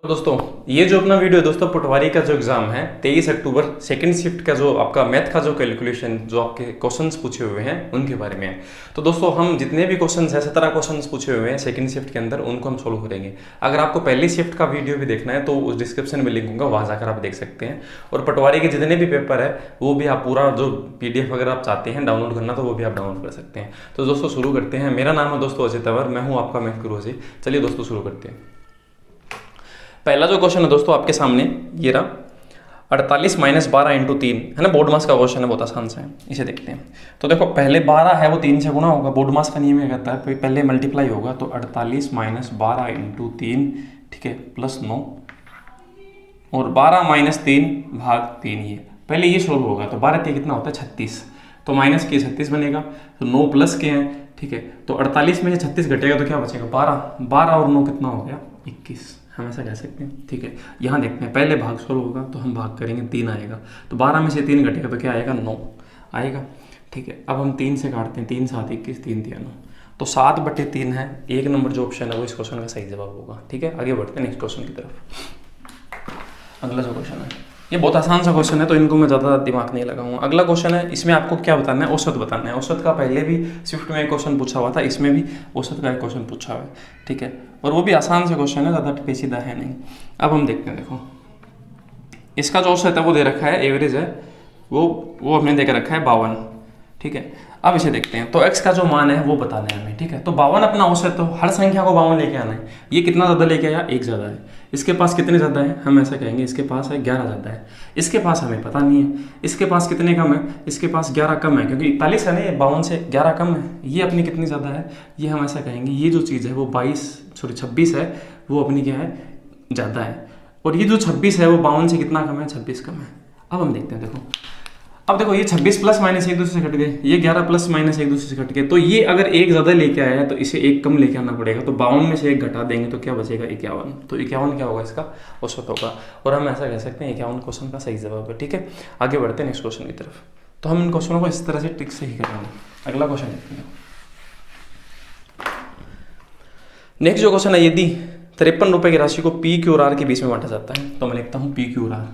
तो दोस्तों ये जो अपना वीडियो है दोस्तों, पटवारी का जो एग्जाम है 23 अक्टूबर सेकंड शिफ्ट का जो आपका मैथ का जो कैलकुलेशन जो आपके क्वेश्चंस पूछे हुए हैं उनके बारे में है। तो दोस्तों हम जितने भी क्वेश्चंस हैं 17 क्वेश्चंस पूछे हुए हैं सेकंड शिफ्ट के अंदर, उनको हम सोल्व करेंगे। अगर आपको पहली शिफ्ट का वीडियो भी देखना है तो उस डिस्क्रिप्शन में लिंक होगा, वहाँ जाकर आप देख सकते हैं। और पटवारी के जितने भी पेपर है वो भी आप पूरा जो PDF अगर आप चाहते हैं डाउनलोड करना तो वो भी आप डाउनलोड कर सकते हैं। तो दोस्तों शुरू करते हैं। मेरा नाम है दोस्तों अजय तंवर, मैं हूँ आपका मैथ गुरु अजय। चलिए दोस्तों शुरू करते हैं। पहला जो क्वेश्चन है दोस्तों आपके सामने ये रहा, 48 माइनस 12 इंटू 3 है ना, बोर्ड मास का क्वेश्चन है, बहुत आसान सा है। इसे देखते हैं। तो देखो पहले 12 है वो 3 से गुना होगा, बोर्ड मास का नियम ये कहता है पहले मल्टीप्लाई होगा। तो 48 माइनस 12 इंटू 3, ठीक है, प्लस 9 और 12 माइनस 3 भाग 3। ये पहले ये सोल्व होगा। तो 12 3 कितना होता है 36, तो माइनस के 36 बनेगा। तो 9 प्लस के हैं, ठीक है, तो 48 में से 36 घटेगा तो क्या बचेगा 12। 12 और 9 कितना हो गया 21, हम ऐसा कह सकते हैं, ठीक है। यहाँ देखते हैं पहले भाग सोल्व होगा तो हम भाग करेंगे 3 आएगा, तो 12 में से 3 घटेगा तो क्या आएगा 9 आएगा, ठीक है। अब हम 3 से काटते हैं, 3 7 21, 3 3 9, तो 7/3 है। 1 नंबर जो ऑप्शन है वो इस क्वेश्चन का सही जवाब होगा, ठीक है। आगे बढ़ते हैं नेक्स्ट क्वेश्चन की तरफ। अगला जो क्वेश्चन है ये बहुत आसान सा क्वेश्चन है, तो इनको मैं ज़्यादा दिमाग नहीं लगाऊंगा। अगला क्वेश्चन है, इसमें आपको क्या बताना है, औसत बताना है। औसत का पहले भी स्विफ्ट में एक क्वेश्चन पूछा हुआ था, इसमें भी औसत का एक क्वेश्चन पूछा हुआ है, ठीक है। और वो भी आसान से क्वेश्चन है, ज़्यादा पेचीदा है नहीं। अब हम देखते हैं, देखो इसका जो औसत है वो दे रखा है, एवरेज है वो हमने दे रखा है 52, ठीक है। अब इसे देखते हैं। तो x का जो मान है वो बताना है हमें, ठीक है। तो 52 अपना औसत, तो हर संख्या को 52 लेके आना है। ये कितना ज़्यादा लेके आया, 1 ज़्यादा है। इसके पास कितने ज़्यादा है, हम ऐसा कहेंगे इसके पास है 11 ज़्यादा है। इसके पास हमें पता नहीं है इसके पास कितने कम है, इसके पास 11 कम है, क्योंकि 41 है ना, ये 52 से 11 कम है। ये अपनी कितनी ज़्यादा है, ये हम ऐसा कहेंगे ये जो चीज़ है वो 26 है, वो अपनी क्या है ज़्यादा है। और ये जो 26 है वो 52 से कितना कम है, 26 कम है। अब हम देखते हैं, देखो अब देखो ये 26 प्लस माइनस एक दूसरे से घट गए, ये 11 प्लस माइनस एक दूसरे से घट गए। तो ये अगर 1 ज़्यादा लेके आया है तो इसे 1 कम लेके आना पड़ेगा। तो 52 में से 1 घटा देंगे तो क्या बचेगा 51। तो 51 क्या होगा, इसका औसत होगा। और हम ऐसा कह सकते हैं 51 क्वेश्चन का सही जवाब है, ठीक है। आगे बढ़ते हैं नेक्स्ट क्वेश्चन की तरफ। तो हम इन क्वेश्चनों को इस तरह से ट्रिक से ही करेंगे। अगला क्वेश्चन देखते हैं। नेक्स्ट जो क्वेश्चन है, यदि 53 रुपये की राशि को P Q और R के बीच में बांटा जाता है, तो मैं लिखता हूँ P Q और R।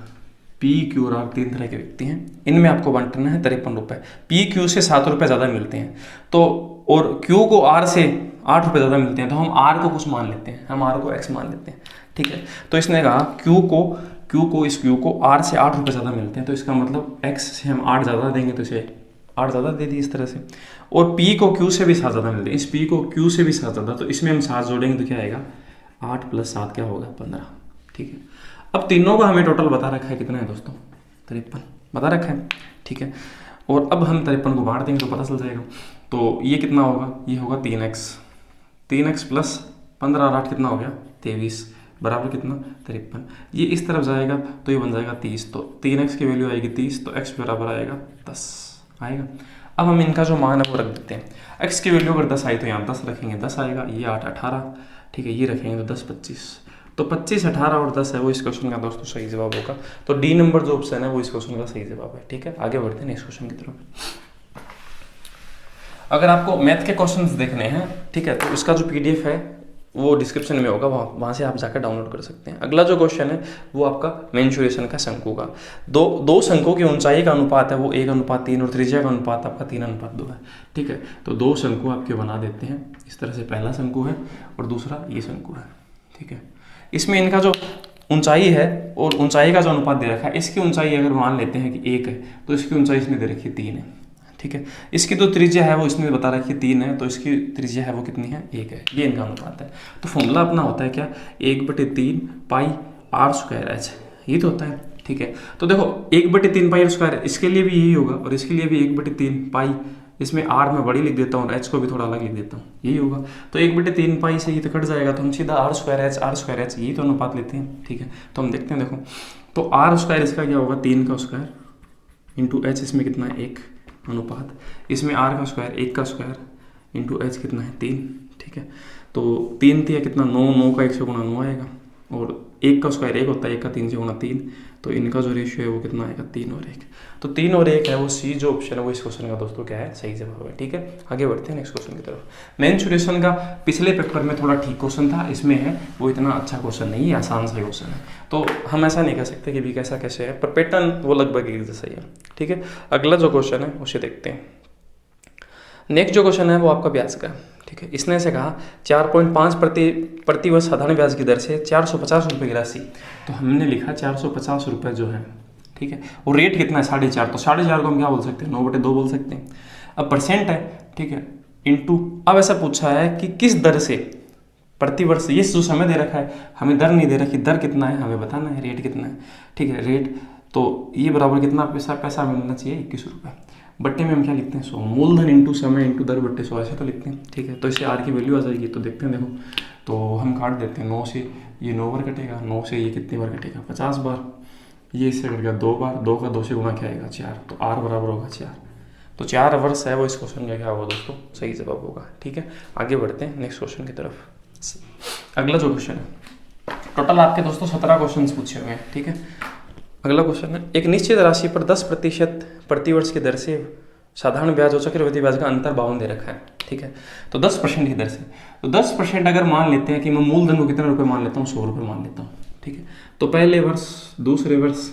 P Q और R 3 तरह के व्यक्ति हैं, इनमें आपको बांटना है 53 रुपये। P Q से 7 रुपये ज़्यादा मिलते हैं, तो और Q को R से 8 रुपये ज़्यादा मिलते हैं, तो हम R को कुछ मान लेते हैं, हम R को X मान लेते हैं, ठीक है। तो इसने कहा इस Q को R से 8 रुपये ज़्यादा मिलते हैं, तो इसका मतलब X से हम 8 ज़्यादा देंगे तो इसे 8 ज़्यादा दे दी इस तरह से। और P को Q से भी 7 ज़्यादा मिलते हैं, इस P को Q से भी 7 ज़्यादा, तो इसमें हम 7 जोड़ेंगे तो क्या आएगा 8 + 7 क्या होगा 15, ठीक है। अब तीनों का हमें टोटल बता रखा है, कितना है दोस्तों 53 बता रखा है, ठीक है। और अब हम 53 को बांट देंगे तो पता चल जाएगा। तो ये कितना होगा, ये होगा 3x प्लस 15 और 8 कितना हो गया 23 बराबर कितना 53। ये इस तरफ जाएगा तो ये बन जाएगा 30, तो 3x की वैल्यू आएगी 30, तो x बराबर आएगा 10 आएगा। अब हम इनका जो मान है वो रख देते हैं। x की वैल्यू अगर 10 आई तो यहाँ 10 रखेंगे, 10 आएगा। ये 8 18, ठीक है, ये रखेंगे तो 10 25, तो 25 18 और 10 है वो इस क्वेश्चन का दोस्तों सही जवाब होगा। तो डी नंबर जो ऑप्शन है वो इस क्वेश्चन का सही जवाब है, ठीक है। आगे बढ़ते हैं नेक्स्ट क्वेश्चन की तरफ। अगर आपको मैथ के क्वेश्चंस देखने हैं, ठीक है, तो इसका जो PDF है वो डिस्क्रिप्शन में होगा, वहाँ से आप जाकर डाउनलोड कर सकते हैं। अगला जो क्वेश्चन है वो आपका मेंसुरेशन का शंकु का, दो शंकुओं की ऊंचाई का अनुपात है वो 1:3 और त्रिज्या का अनुपात आपका 3:2 है, ठीक है। तो 2 शंकु आपके बना देते हैं इस तरह से, पहला शंकु है और दूसरा ये शंकु है, ठीक है। इसमें इनका जो ऊंचाई है और ऊंचाई का जो अनुपात दे रखा है, इसकी ऊंचाई अगर मान लेते हैं कि 1 है तो इसकी ऊंचाई इसमें दे रखी है 3 है, ठीक है। इसकी तो त्रिज्या है वो इसमें बता रखी है 3 है, तो इसकी त्रिज्या है वो कितनी है 1 है। ये इनका अनुपात है। तो फॉर्मूला अपना होता है क्या 1/3 पाई r²h, ये तो होता है, ठीक है। तो देखो 1/3 पाई r², इसके लिए भी यही होगा और इसके लिए भी 1/3 पाई, इसमें r में बड़ी लिख देता हूँ और h को भी थोड़ा अलग लिख देता हूँ, यही होगा। तो 1/3 पाई से ये तो कट जाएगा, तो हम सीधा r²h यही तो अनुपात लेते हैं, ठीक है। तो हम देखते हैं, देखो तो r² इसका क्या होगा 3 का स्क्वायर इंटू h, इसमें कितना है 1 अनुपात, इसमें r का स्क्वायर 1 का स्क्वायर इंटू h कितना है 3, ठीक है। तो 3 3 कितना 9, 9 का 1 से गुणा 9 आएगा, और 1 का स्क्वायर 1 होता है, 1 का 3 से गुणा 3, तो इनका जो रेशियो है वो कितना आएगा 3 और 1। तो 3 और 1 है वो सी जो ऑप्शन है वो इस क्वेश्चन का दोस्तों क्या है, सही जवाब है। ठीक है, आगे बढ़ते हैं नेक्स्ट क्वेश्चन की तरफ। मेंस्ट्रुएशन का पिछले पेपर में थोड़ा ठीक क्वेश्चन था, इसमें है वो इतना अच्छा क्वेश्चन नहीं है, आसान सा क्वेश्चन है, तो हम ऐसा नहीं कह सकते कि भी कैसा कैसे है, पर पैटर्न वो लगभग एक जैसा ही है। ठीक है, अगला जो क्वेश्चन है उसे देखते हैं। नेक्स्ट जो क्वेश्चन है वो आपका ब्याज का। ठीक है, इसने से कहा 4.5 प्रति वर्ष साधारण ब्याज की दर से 450 रुपये की राशि, तो हमने लिखा 450 रुपये जो है, ठीक है, और रेट कितना है 4.5, तो 4.5 को हम क्या बोल सकते हैं, 9/2 बोल सकते हैं। अब परसेंट है, ठीक है, इनटू, अब ऐसा पूछा है कि किस दर से प्रति वर्ष, ये जो समय दे रखा है, हमें दर नहीं दे रखी, दर कितना है हमें बताना है, रेट कितना है। ठीक है, रेट तो ये बराबर कितना पैसा मिलना चाहिए 21 रुपये, बट्टे में हम क्या लिखते हैं 100, मूलधन इंटू समय इंटू दर बट्टे 100 ऐसे तो लिखते हैं। ठीक है, तो इससे आर की वैल्यू आ जाएगी, तो देखते हैं, देखो तो हम काट देते हैं, 9 से ये 9 बार कटेगा, 9 से ये कितनी बार कटेगा 50 बार, ये इससे कट गया 2 बार, 2 का 2 से गुणा क्या आएगा 4, तो आर बराबर होगा 4, तो 4 वर्ष है वो इस क्वेश्चन का क्या होगा दोस्तों, सही जवाब होगा। ठीक है, आगे बढ़ते हैं नेक्स्ट क्वेश्चन की तरफ। अगला जो क्वेश्चन है, टोटल आपके दोस्तों 17 क्वेश्चन पूछे हुए हैं। ठीक है, अगला क्वेश्चन है, एक निश्चित राशि पर 10% प्रति वर्ष की दर से साधारण ब्याज और चक्रवृद्धि ब्याज का अंतर 52 दे रखा है। ठीक है, तो 10% की दर से, तो 10% अगर मान लेते हैं कि मैं मूलधन को कितने रुपए मान लेता हूँ, 100 रुपये मान लेता हूँ। ठीक है, तो पहले वर्ष, दूसरे वर्ष,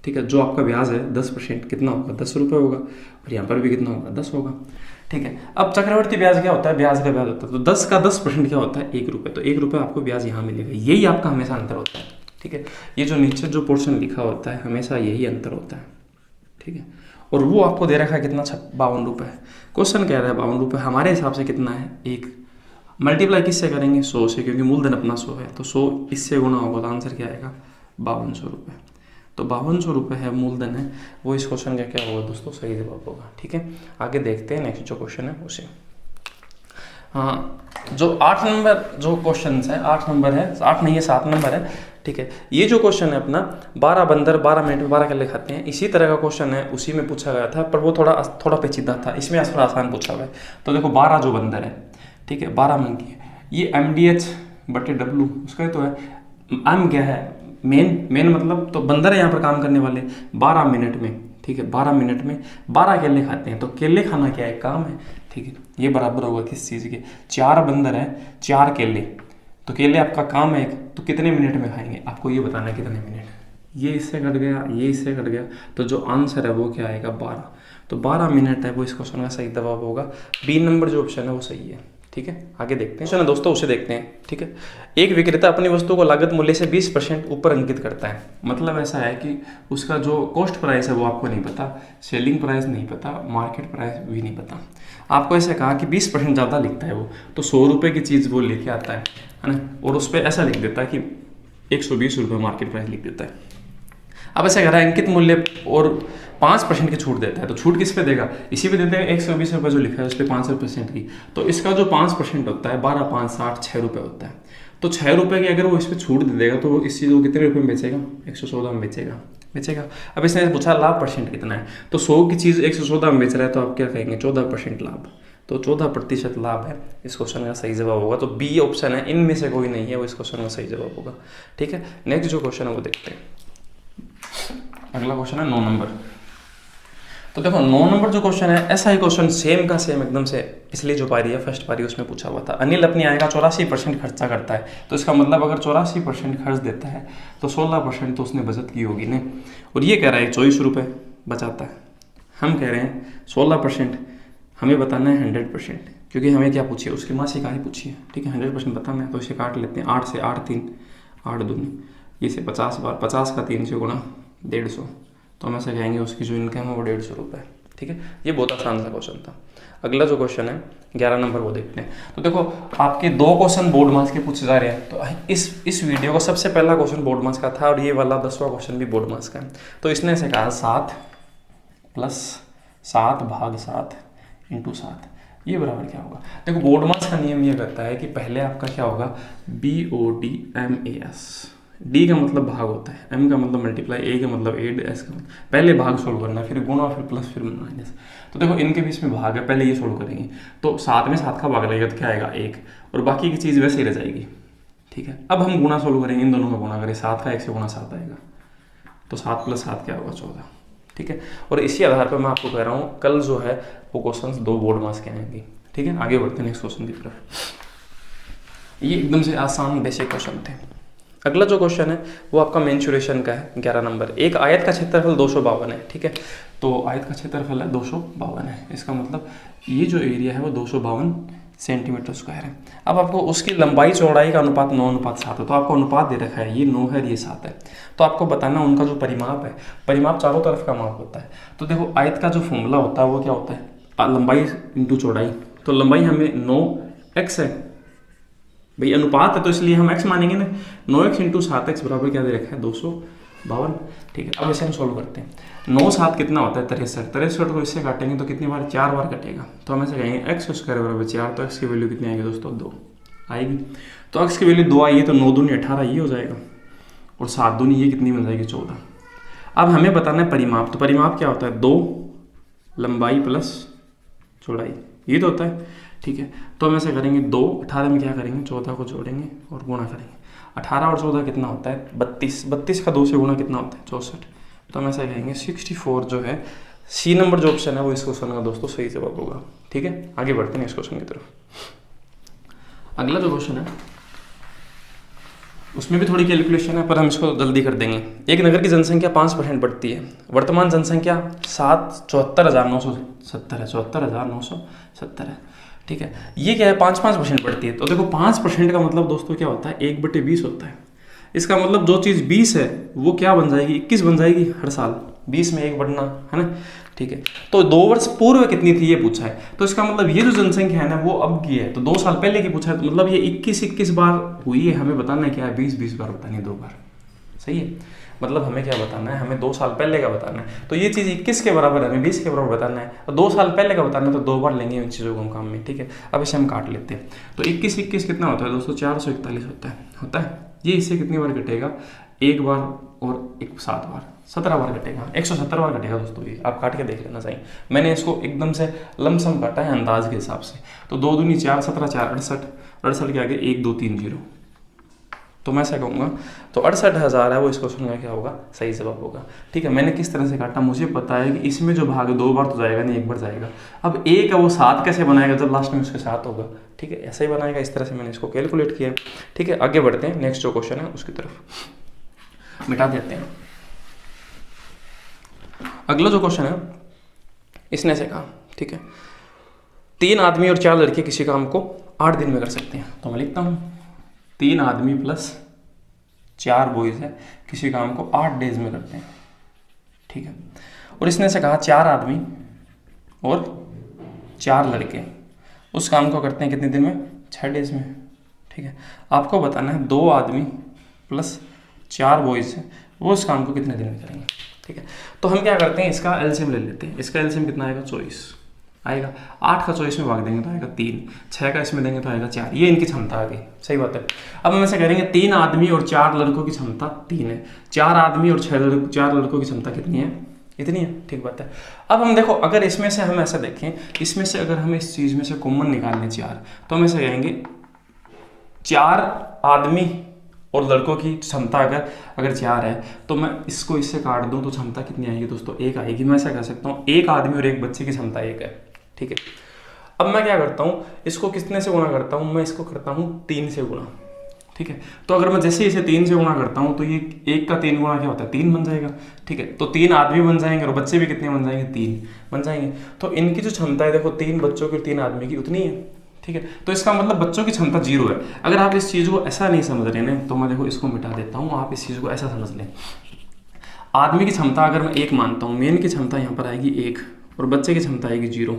ठीक है, जो आपका ब्याज है 10% कितना होगा 10 रुपये होगा, और यहाँ पर भी कितना होगा 10 होगा। ठीक है, अब चक्रवर्ती ब्याज क्या होता है, ब्याज का ब्याज होता है, तो 10 का 10% क्या होता है 1 रुपये, तो 1 रुपये आपको ब्याज यहाँ मिलेगा, यही आपका हमेशा अंतर होता है। ठीक है, ये जो नीचे जो पोर्शन लिखा होता है हमेशा यही अंतर होता है। ठीक है, और वो आपको दे रखा है कितना 52 रुपये, क्वेश्चन कह रहा है 52 रुपये, हमारे हिसाब से कितना है 1, मल्टीप्लाई किससे करेंगे 100 से, क्योंकि मूलधन अपना 100 है, तो 100 इससे गुणा होगा तो आंसर क्या आएगा 5200 रुपये, तो 5200 रुपये है मूलधन है वो इस क्वेश्चन का क्या होगा दोस्तों, सही जवाब होगा। ठीक है, आगे देखते हैं नेक्स्ट जो क्वेश्चन है उसे। हाँ, जो 8 नंबर जो क्वेश्चन है, 8 नंबर है, 8 नहीं है 7 नंबर है। ठीक है, ये जो क्वेश्चन है अपना 12 बंदर 12 मिनट में 12 केले खाते हैं, इसी तरह का क्वेश्चन है, उसी में पूछा गया था, पर वो थोड़ा पेचीदा था, इसमें थोड़ा आसान पूछा हुआ है। तो देखो 12 जो बंदर है, ठीक है, 12 मंकी है, ये MDH/W उसका तो है, M क्या है मेन मतलब, तो बंदर है यहाँ पर काम करने वाले 12 मिनट में। ठीक है, 12 मिनट में 12 केले खाते हैं, तो केले खाना क्या है काम है। ठीक है, ये बराबर होगा किस चीज़ के, 4 बंदर हैं 4 केले, तो केले आपका काम है, तो कितने मिनट में खाएंगे आपको ये बताना है कितने मिनट, ये इससे कट गया, ये इससे कट गया, तो जो आंसर है वो क्या आएगा 12, तो 12 मिनट है वो इस क्वेश्चन का सही जवाब होगा। बी नंबर जो ऑप्शन है वो सही है। ठीक है, आगे देखते हैं क्वेश्चन दोस्तों, उसे देखते हैं। ठीक है, एक विक्रेता अपनी वस्तु को लागत मूल्य से 20% ऊपर अंकित करता है, मतलब ऐसा है कि उसका जो कॉस्ट प्राइस है वो आपको नहीं पता, सेलिंग प्राइस नहीं पता, मार्केट प्राइस भी नहीं पता, आपको ऐसे कहा कि 20% ज़्यादा लिखता है वो, तो 100 रुपये की चीज़ वो लेके आता है ना, और उस पर ऐसा लिख देता है कि 120 रुपये मार्केट प्राइस लिख देता है। अब ऐसा कह रहा है अंकित मूल्य और 5% की छूट देता है, तो छूट किस पे देगा, इसी पे देते हैं 120 रुपये जो लिखा है उस पर 5% की, तो इसका जो 5% होता है 12 5 60 6 रुपये होता है, तो 6 रुपये की अगर वो इस पर छूट दे देगा तो वो इस चीज़ को कितने रुपये में बेचेगा 114 में बेचेगा। अब इसने पूछा लाभ परसेंट कितना है, तो 100 की चीज़ 114 में बेच रहा है, तो आप क्या कहेंगे 14% लाभ, तो 14% लाभ है इस क्वेश्चन का सही जवाब होगा। तो बी ऑप्शन है, इनमें से कोई नहीं है वो इस क्वेश्चन का सही जवाब होगा। ठीक है, नेक्स्ट जो क्वेश्चन है वो देखते हैं। अगला क्वेश्चन है 9 नंबर। तो देखो 9 नंबर जो क्वेश्चन है, ऐसा ही क्वेश्चन सेम का सेम एकदम से, इसलिए जो पारी है फर्स्ट पारी उसमें पूछा हुआ था। अनिल अपनी आय का 84% खर्चा करता है, तो इसका मतलब अगर 84% खर्च देता है तो 16% तो उसने बचत की होगी ने, और ये कह रहा है 24 रुपये बचाता है, हम कह रहे हैं 16%, हमें बताना है 100%, क्योंकि हमें क्या पूछिए उसकी मासिक आय पूछिए। ठीक है, 100% बताना है, तो इसे काट लेते हैं, 8 से 8 3 8 दूनी, ये से 50 बार, 50 का 3 से गुणा 150, तो हम ऐसे कहेंगे उसकी जो इनकम है वो 150 रुपये। ठीक है, ये बहुत आसान सा क्वेश्चन था। अगला जो क्वेश्चन है 11 नंबर वो देखते हैं। तो देखो आपके 2 क्वेश्चन बोर्ड मार्क्स के पूछे जा रहे हैं, तो इस वीडियो का सबसे पहला क्वेश्चन बोर्ड मार्क्स का था, और ये वाला 10वां क्वेश्चन भी बोर्ड मार्क्स का है। तो इसने से कहा 7 + 7 भाग 7 × 7, ये बराबर क्या होगा। देखो बोर्ड मार्क्स का नियम ये कहता है कि पहले आपका क्या होगा BODMAS, D का मतलब भाग होता है, M का मतलब मल्टीप्लाई, A का मतलब एड, S का मतलब पहले भाग सोल्व करना, फिर गुणा, फिर प्लस, फिर माइनस। तो देखो इनके बीच में भाग है, पहले ये सोल्व करेंगे, तो 7 में 7 का भाग लगेगा तो क्या आएगा 1, और बाकी की चीज़ वैसे ही रह जाएगी। ठीक है। अब हम गुणा सोल्व करेंगे, इन दोनों का गुणा करें, 7 का 1 से गुणा 7 आएगा, तो 7 + 7 क्या होगा 14, ठीक है। और इसी आधार पर मैं आपको कह रहा हूँ कल जो है वो क्वेश्चंस 2 बोर्ड मार्क्स के आएंगे, ठीक है। आगे बढ़ते हैं नेक्स्ट क्वेश्चन की तरफ। ये एकदम से आसान बेसिक क्वेश्चन थे। अगला जो क्वेश्चन है वो आपका मेंसुरेशन का है, 11 नंबर। एक आयत का क्षेत्रफल 252 है, ठीक है। तो आयत का क्षेत्रफल है 252 है, इसका मतलब ये जो एरिया है वो 252 सेंटीमीटर स्क्वायर है। अब आपको उसकी लंबाई चौड़ाई का अनुपात 9:7 है, तो आपको अनुपात दे रखा है, ये 9 है, ये 7 है। तो आपको बताना उनका जो परिमाप है, परिमाप चारों तरफ का माप होता है। तो देखो आयत का जो फॉर्मूला होता है वो क्या होता है, लंबाई इंटू चौड़ाई। तो लंबाई हमें 9x है, भाई अनुपात है तो इसलिए हम x मानेंगे ना। 9x × 7x बराबर क्या दे रखा है 252, ठीक है। अब इसे हम सोल्व करते हैं। 9 7 कितना होता है 63, 63 को इससे काटेंगे तो कितनी बार, 4 बार कटेगा। तो हम ऐसे कहेंगे x² बराबर 4, तो x की वैल्यू कितनी आएगी दोस्तों 2 आएगी। तो x की वैल्यू 2 आई है, तो 9 दूनी 18 ये हो जाएगा, और 7 दूनी ये कितनी बन जाएगी 14। अब हमें बताना है परिमाप। तो परिमाप क्या होता है 2 लंबाई प्लस चौड़ाई, ये तो होता है, ठीक है। तो हम ऐसे करेंगे 2 18 में क्या करेंगे 14 को जोड़ेंगे और गुणा करेंगे। 18 और 14 कितना होता है 32, 32 का 2 से गुणा कितना होता है 64। तो हम ऐसा कहेंगे 64 जो है सी नंबर जो ऑप्शन है वो इस क्वेश्चन का दोस्तों सही जवाब होगा, ठीक है। आगे बढ़ते हैं इस क्वेश्चन की तरफ। अगला जो क्वेश्चन है उसमें भी थोड़ी कैलकुलेशन है, पर हम इसको जल्दी कर देंगे। एक नगर की जनसंख्या 5% बढ़ती है, वर्तमान जनसंख्या 74,970 है, 74,970 है, ठीक है। ये क्या है 5% बढ़ती है, तो देखो 5% का मतलब दोस्तों क्या होता है 1/20 होता है। इसका मतलब जो चीज़ 20 है वो क्या बन जाएगी 21 बन जाएगी हर साल, 20 में 1 बढ़ना है ना, ठीक है। तो 2 वर्ष पूर्व कितनी थी ये पूछा है, तो इसका मतलब ये जो जनसंख्या है ना वो अब की है, तो 2 साल पहले की पूछा है, तो मतलब ये 21 बार हुई है, हमें बताना है क्या है 20 बार बतानी है 2 बार, सही है। मतलब हमें क्या बताना है, हमें 2 साल पहले का बताना है। तो ये चीज़ 21 के बराबर है, हमें 20 के बराबर बताना है, और 2 साल पहले का बताना है, तो 2 बार लेंगे इन चीज़ों को हम काम में, ठीक है। अब इसे हम काट लेते हैं। तो 21 कितना होता है दोस्तों 441 होता है। ये इससे कितनी बार कटेगा 1 बार और 7 बार, 17 बार कटेगा, 170 बार कटेगा दोस्तों। ये आप काट के देख लेना चाहिए, मैंने इसको एकदम से लमसम काटा है अंदाज के हिसाब से। तो 2 दूनी 4, 17 4 68, 68 के आगे 1 2 3 0, तो मैं ऐसा कहूँगा तो 68,000 है वो इस क्वेश्चन का क्या होगा सही जवाब होगा, ठीक है। मैंने किस तरह से काटा, मुझे पता है कि इसमें जो भाग 2 बार तो जाएगा नहीं, 1 बार जाएगा। अब 1 है वो 7 कैसे बनाएगा जब लास्ट में उसके साथ होगा, ठीक है, ऐसा ही बनाएगा। इस तरह से मैंने इसको कैलकुलेट किया, ठीक है। आगे बढ़ते हैं, नेक्स्ट जो क्वेश्चन है उसकी तरफ मिटा देते हैं। अगला जो क्वेश्चन है इसने से कहा, ठीक है, 3 आदमी और 4 लड़के किसी काम को 8 दिन में कर सकते हैं। तो मैं लिखता हूँ 3 आदमी प्लस 4 बॉयज है किसी काम को 8 डेज में करते हैं, ठीक है। और इसने से कहा 4 आदमी और 4 लड़के उस काम को करते हैं कितने दिन में 6 डेज में, ठीक है। आपको बताना है 2 आदमी प्लस 4 बॉयज है वो उस काम को कितने दिन में करेंगे, ठीक है। तो हम क्या करते हैं इसका एलसीएम ले लेते हैं। इसका एलसीएम कितना आएगा 24 आएगा, 8 का 24 में भाग देंगे तो आएगा 3, 6 का इसमें देंगे तो आएगा 4। ये इनकी क्षमता आ गई, सही बात है। अब हम ऐसे करेंगे 3 आदमी और 4 लड़कों की क्षमता 3 है, 4 आदमी और 4 लड़कों की क्षमता कितनी है, इतनी है, ठीक बात है। अब हम देखो अगर इसमें से हम ऐसा देखें, इसमें से अगर हम इस चीज़ में से कॉमन निकाल लें 4, तो हम ऐसे कहेंगे 4 आदमी और लड़कों की क्षमता अगर 4 है तो मैं इसको इससे काट दूं तो क्षमता कितनी आएगी दोस्तों 1 आएगी। मैं ऐसा कह सकता हूँ 1 आदमी और 1 बच्चे की क्षमता 1 है, ठीक है। अब मैं क्या करता हूँ इसको कितने से गुणा करता हूँ, मैं इसको करता हूँ 3 से गुणा, ठीक है। तो अगर मैं जैसे इसे 3 से गुणा करता हूँ तो ये 1 का 3 गुणा क्या होता है 3 बन जाएगा, ठीक है। तो 3 आदमी बन जाएंगे और बच्चे भी कितने बन जाएंगे 3 बन जाएंगे। तो इनकी जो क्षमता है देखो 3 बच्चों की और 3 आदमी की उतनी है, ठीक है। तो इसका मतलब बच्चों की क्षमता 0 है। अगर आप इस चीज़ को ऐसा नहीं समझ रहे हैं तो मैं देखो इसको मिटा देता हूँ, आप इस चीज़ को ऐसा समझ लें। आदमी की क्षमता अगर मैं 1 मानता हूँ, मेन की क्षमता यहाँ पर आएगी 1 और बच्चे की क्षमता आएगी 0।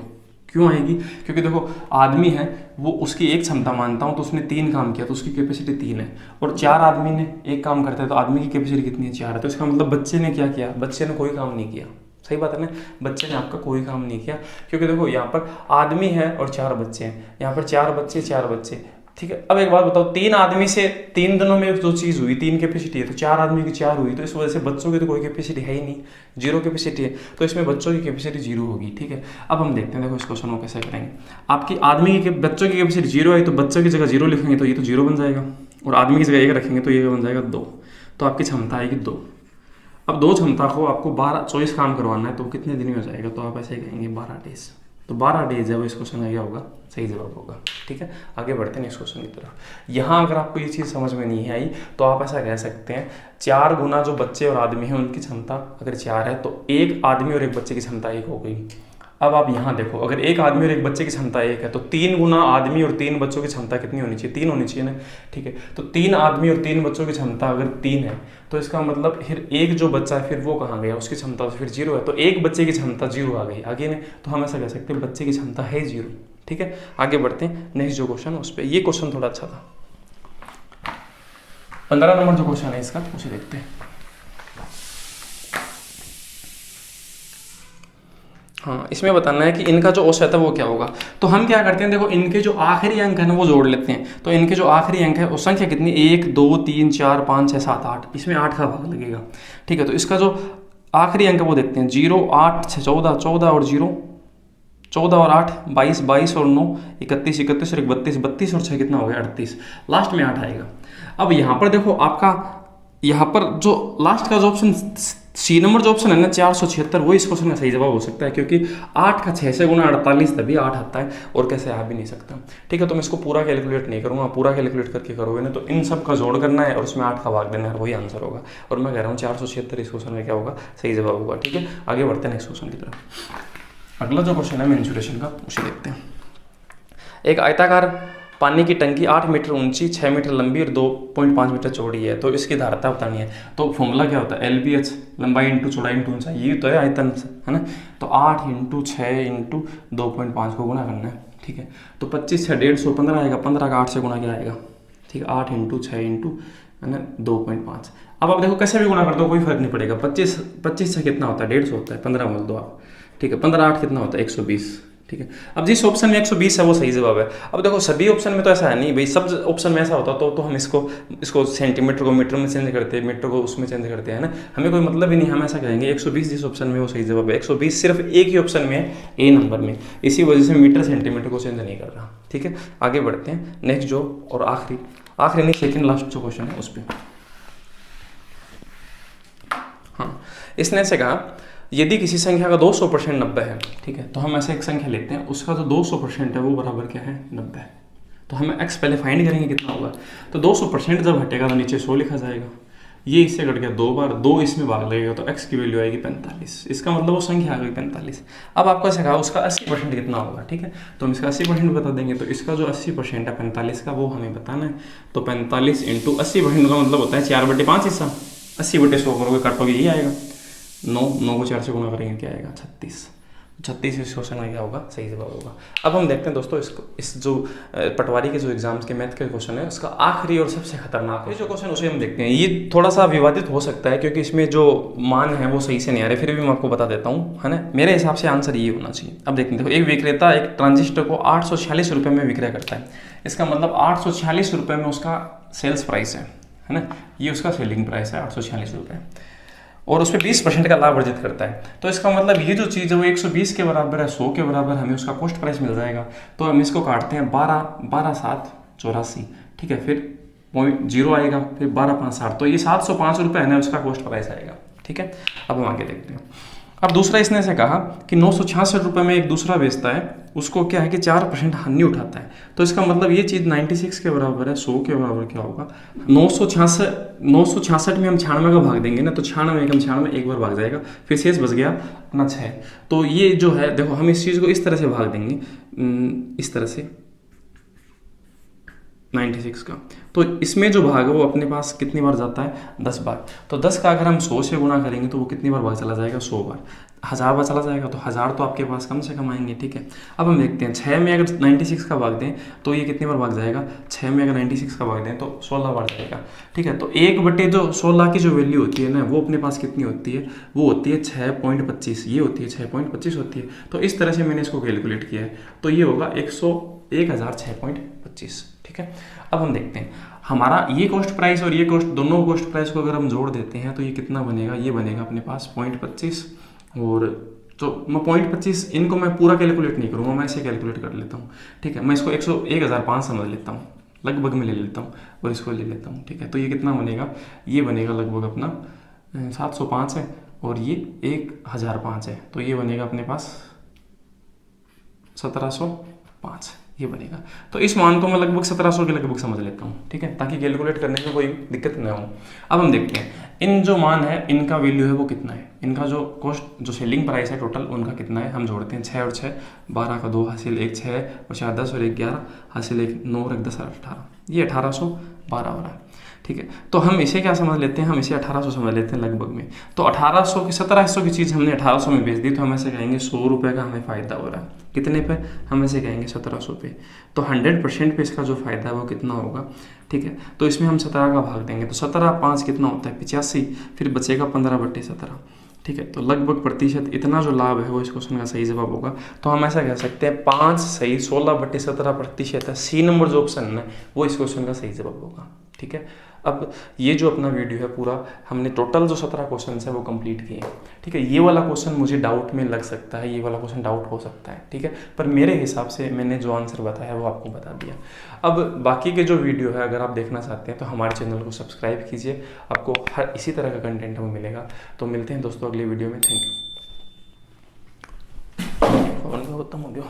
क्यों आएगी, क्योंकि देखो आदमी है वो उसकी 1 क्षमता मानता हूँ तो उसने 3 काम किया तो उसकी कैपेसिटी 3 है, और 4 आदमी ने 1 काम करता है तो आदमी की कैपेसिटी कितनी है 4 है। तो इसका मतलब बच्चे ने क्या किया, बच्चे ने कोई काम नहीं किया, सही बात है ना, बच्चे ने आपका कोई काम नहीं किया। क्योंकि देखो यहाँ पर आदमी है और 4 बच्चे हैं, यहाँ पर 4 बच्चे 4 बच्चे, ठीक है। अब एक बात बताओ 3 आदमी से 3 दिनों में जो चीज़ हुई 3 कैपेसिटी है तो 4 आदमी की 4 हुई, तो इस वजह से बच्चों की तो कोई कैपेसिटी है ही नहीं, 0 कैपेसिटी है, तो इसमें बच्चों की कैपेसिटी 0 होगी, ठीक है। अब हम देखते हैं देखो इस क्वेश्चन को कैसे करेंगे। आपकी आदमी की बच्चों की कैपेसिटी 0 आई तो बच्चों की जगह 0 लिखेंगे तो ये तो 0 बन जाएगा, और आदमी की जगह 1 रखेंगे तो ये बन जाएगा 2। तो आपकी क्षमता आएगी 2। अब 2 क्षमता को आपको 24 काम करवाना है तो कितने दिन में हो जाएगा, तो आप ऐसे कहेंगे 12 डेज। तो 12 डेज है वो इस क्वेश्चन का क्या होगा, सही जवाब होगा। ठीक है, आगे बढ़ते हैं इस क्वेश्चन की तरफ। यहाँ अगर आपको ये चीज़ समझ में नहीं आई तो आप ऐसा कह सकते हैं 4 गुना जो बच्चे और आदमी हैं उनकी क्षमता अगर 4 है तो 1 आदमी और 1 बच्चे की क्षमता 1 हो गई। अब आप यहाँ देखो, अगर 1 आदमी और 1 बच्चे की क्षमता 1 है तो 3 गुना आदमी और 3 बच्चों की क्षमता कितनी होनी चाहिए, 3 होनी चाहिए ना। ठीक है, तो 3 आदमी और 3 बच्चों की क्षमता अगर 3 है तो इसका मतलब फिर 1 जो बच्चा है फिर वो कहाँ गया, उसकी क्षमता तो फिर 0 है। तो 1 बच्चे की क्षमता 0 आ गई आगे ने, तो हम ऐसा कह सकते हैं बच्चे की क्षमता है 0। ठीक है, आगे बढ़ते हैं नेक्स्ट जो क्वेश्चन उस पर। ये क्वेश्चन थोड़ा अच्छा था। 15 नंबर जो क्वेश्चन है इसका उसे देखते हैं। हाँ, इसमें बताना है कि इनका जो औसत है वो क्या होगा। तो हम क्या करते हैं, देखो इनके जो आखिरी अंक है ना वो जोड़ लेते हैं। तो इनके जो आखिरी अंक है वो संख्या कितनी, 1 2 3 4 5 6 7 8, इसमें 8 का भाग लगेगा। ठीक है, तो इसका जो आखिरी अंक है वो देखते हैं, 0 8 6 14, 14 और 0 14 और 8 22, 22 और 9 31, 31 और 1 32, 32 और 6 कितना हो गया 38, लास्ट में 8 आएगा। अब यहाँ पर देखो आपका यहाँ पर जो लास्ट का जो ऑप्शन सी नंबर जो ऑप्शन है ना 476, वो इस क्वेश्चन का सही जवाब हो सकता है, क्योंकि 8 का 6 से गुना 48 तभी 8 आता है, और कैसे आ भी नहीं सकता। ठीक है, तो मैं इसको पूरा कैलकुलेट नहीं करूँगा, पूरा कैलकुलेट करके करोगे ना तो इन सब का जोड़ करना है और उसमें 8 का भाग देना है, वही आंसर होगा। और मैं कह रहा हूँ 476 इस क्वेश्चन में क्या होगा, सही जवाब होगा। ठीक है, आगे बढ़ते हैं नेक्स्ट क्वेश्चन की तरफ। अगला जो क्वेश्चन है मेंसुरेशन का, उसे देखते हैं। एक आयताकार पानी की टंकी 8 मीटर ऊंची, 6 मीटर लंबी और 2.5 मीटर चौड़ी है, तो इसकी धारता बतानी है। तो फॉर्मूला क्या होता है, LBH, लंबाई इंटू चौड़ाई इंटू ऊंचाई, ये तो है आयतन है ना। तो 8 इंटू 6 इंटू 2.5 को गुना करना है। ठीक है, तो 25 6 150, 15 आएगा, 15 का 8 से गुना क्या आएगा। ठीक है, 8 इंटू 6 इंटू है ना 2.5। अब आप देखो कैसे भी गुना कर दो कोई फर्क नहीं पड़ेगा। 25 से कितना होता है 150 होता है, 15 बोल दो आप। ठीक है, 15 8 कितना होता है 120। ठीक है, अब जिस ऑप्शन में 120 है वो सही जवाब है। अब देखो सभी ऑप्शन में तो ऐसा है नहीं भाई, सब ऑप्शन में ऐसा होता तो हम इसको सेंटीमीटर को मीटर में चेंज करते हैं, मीटर को उसमें चेंज करते हैं ना, हमें कोई मतलब ही नहीं। हम ऐसा कहेंगे 120 जिस ऑप्शन में वो सही जवाब है। 120 सिर्फ एक ही ऑप्शन में है, ए नंबर में, इसी वजह से मीटर सेंटीमीटर को चेंज नहीं कर रहा। ठीक है, आगे बढ़ते हैं नेक्स्ट जो और आखिरी नहीं सेकेंड लास्ट जो क्वेश्चन है उस पर। हाँ, इसने ऐसे कहा यदि किसी संख्या का 200% 90 है। ठीक है, तो हम ऐसे एक संख्या लेते हैं, उसका जो 200% है वो बराबर क्या है 90 है। तो हम x पहले फाइंड करेंगे कितना होगा। तो 200% जब हटेगा तो नीचे 100 लिखा जाएगा, ये इससे घट गया 2 बार, 2 इसमें भाग लगेगा तो x की वैल्यू आएगी 45। इसका मतलब वो संख्या आ गई 45। अब आपको ऐसा कहा उसका 80% कितना होगा। ठीक है, तो हम इसका 80% बता देंगे। तो इसका जो 80% है 45 का वो हमें बताना है। तो 45 इंटू 80% का मतलब होता है 4/5 हिस्सा। 80/100 करोगे काटोगे यही आएगा 9 को 4 से गुना करेंगे क्या आएगा 36 इस क्वेश्चन में क्या होगा सही जवाब होगा। अब हम देखते हैं दोस्तों इस जो पटवारी के जो एग्जाम्स के मैथ के क्वेश्चन है उसका आखिरी और सबसे खतरनाक है जो क्वेश्चन उसे हम देखते हैं। ये थोड़ा सा विवादित हो सकता है क्योंकि इसमें जो मान है वो सही से नहीं आ रहे, फिर भी मैं आपको बता देता हूँ है ना। मेरे हिसाब से आंसर ये होना चाहिए। अब देखते हैं, देखो एक विक्रेता एक ट्रांजिस्टर को 846 रुपये में विक्रय करता है। इसका मतलब 846 रुपये में उसका सेल्स प्राइस है ना, ये उसका सेलिंग प्राइस है 846 रुपये, और उस पर 20% का लाभ अर्जित करता है। तो इसका मतलब ये जो चीज़ है वो 120 के बराबर है, 100 के बराबर हमें उसका कॉस्ट प्राइस मिल जाएगा। तो हम इसको काटते हैं 12 7 84। ठीक है, फिर 0 आएगा, फिर 12 5 60, तो ये 705 रुपये है ना उसका कॉस्ट प्राइस आएगा। ठीक है, अब हम आगे देखते हैं। अब दूसरा इसने ऐसे कहा कि 966 रुपये में एक दूसरा बेचता है, उसको क्या है कि 4% हानि उठाता है। तो इसका मतलब ये चीज़ 96 के बराबर है, 100 के बराबर क्या होगा 966 में हम 96 का भाग देंगे ना, तो 96 का 96 एक बार भाग जाएगा, फिर शेष बच गया अपना 6। तो ये जो है देखो हम इस चीज़ को इस तरह से भाग देंगे, इस तरह से 96 का, तो इसमें जो भाग है वो अपने पास कितनी बार जाता है 10 बार। तो 10 का अगर हम 100 से गुना करेंगे तो वो कितनी बार भाग चला जाएगा 100 बार। 1000 बार चला जाएगा तो 1000 तो आपके पास कम से कम आएंगे। ठीक है, अब हम देखते हैं 6 में अगर 96 का भाग दें तो ये कितनी बार भाग जाएगा, 6 में अगर 96 का भाग दें तो 16 बार जाएगा। ठीक है, तो 1/16 की जो वैल्यू होती है ना वो अपने पास कितनी होती है, वो होती है 6.25, ये होती है 6.25 होती है। तो इस तरह से मैंने इसको कैलकुलेट किया है, तो ये होगा 1006.25। ठीक है, अब हम देखते हैं हमारा ये कॉस्ट प्राइस और ये कॉस्ट, दोनों कॉस्ट प्राइस को अगर हम जोड़ देते हैं तो ये कितना बनेगा, ये बनेगा अपने पास 0.25, और तो मैं 0.25 इनको मैं पूरा कैलकुलेट नहीं करूँगा, मैं इसे कैलकुलेट कर लेता हूँ। ठीक है, मैं इसको 1005 समझ लेता हूँ। लगभग में ले लेता हूँ और इसको ले लेता हूँ, ठीक है। तो ये कितना बनेगा, ये बनेगा लगभग अपना 705 है और ये 1005 है, तो ये बनेगा अपने पास 1705, ये बनेगा। तो इस मान को मैं लगभग 1700 के लगभग समझ लेता हूँ, ठीक है, ताकि कैलकुलेट करने में कोई दिक्कत ना हो। अब हम देखते हैं इन जो मान है इनका वैल्यू है वो कितना है, इनका जो कॉस्ट जो सेलिंग प्राइस है टोटल उनका कितना है, हम जोड़ते हैं 6 और 6, 12 का 2 हासिल 1 6 और 4 10 और 1 11 हासिल 1 9 और 1 10 18, ये 1812 हो रहा है, ठीक है। तो हम इसे क्या समझ लेते हैं, हम इसे 1800 समझ लेते हैं लगभग में। तो 1800 की 1700 की चीज़ हमने 1800 में बेच दी, तो हम ऐसे कहेंगे 100 रुपये का हमें फ़ायदा हो रहा है। कितने पे, हम ऐसे कहेंगे 1700 पे। तो 100% पे इसका जो फ़ायदा है वो कितना होगा, ठीक है। तो इसमें हम 17 का भाग देंगे, तो 17 5 कितना होता है 85, फिर बचेगा 15/17, ठीक है। तो लगभग प्रतिशत इतना जो लाभ है वो इस क्वेश्चन का सही जवाब होगा। तो हम ऐसा कह सकते हैं 5 सही 16/17% है, सी नंबर जो ऑप्शन है वो इस क्वेश्चन का सही जवाब होगा, ठीक है। अब ये जो अपना वीडियो है पूरा हमने टोटल जो 17 क्वेश्चन है वो कंप्लीट किए हैं, ठीक है। ये वाला क्वेश्चन मुझे डाउट में लग सकता है, ये वाला क्वेश्चन डाउट हो सकता है, ठीक है, पर मेरे हिसाब से मैंने जो आंसर बताया वो आपको बता दिया। अब बाकी के जो वीडियो है अगर आप देखना चाहते हैं तो हमारे चैनल को सब्सक्राइब कीजिए, आपको हर इसी तरह का कंटेंट हमें मिलेगा। तो मिलते हैं दोस्तों अगली वीडियो में, थैंक यू। फोन का खत्म हो गया,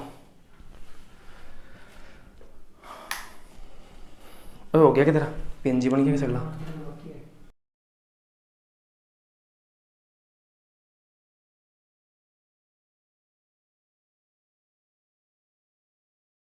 हो गया कि तेरा पेन जी बन गया सगला।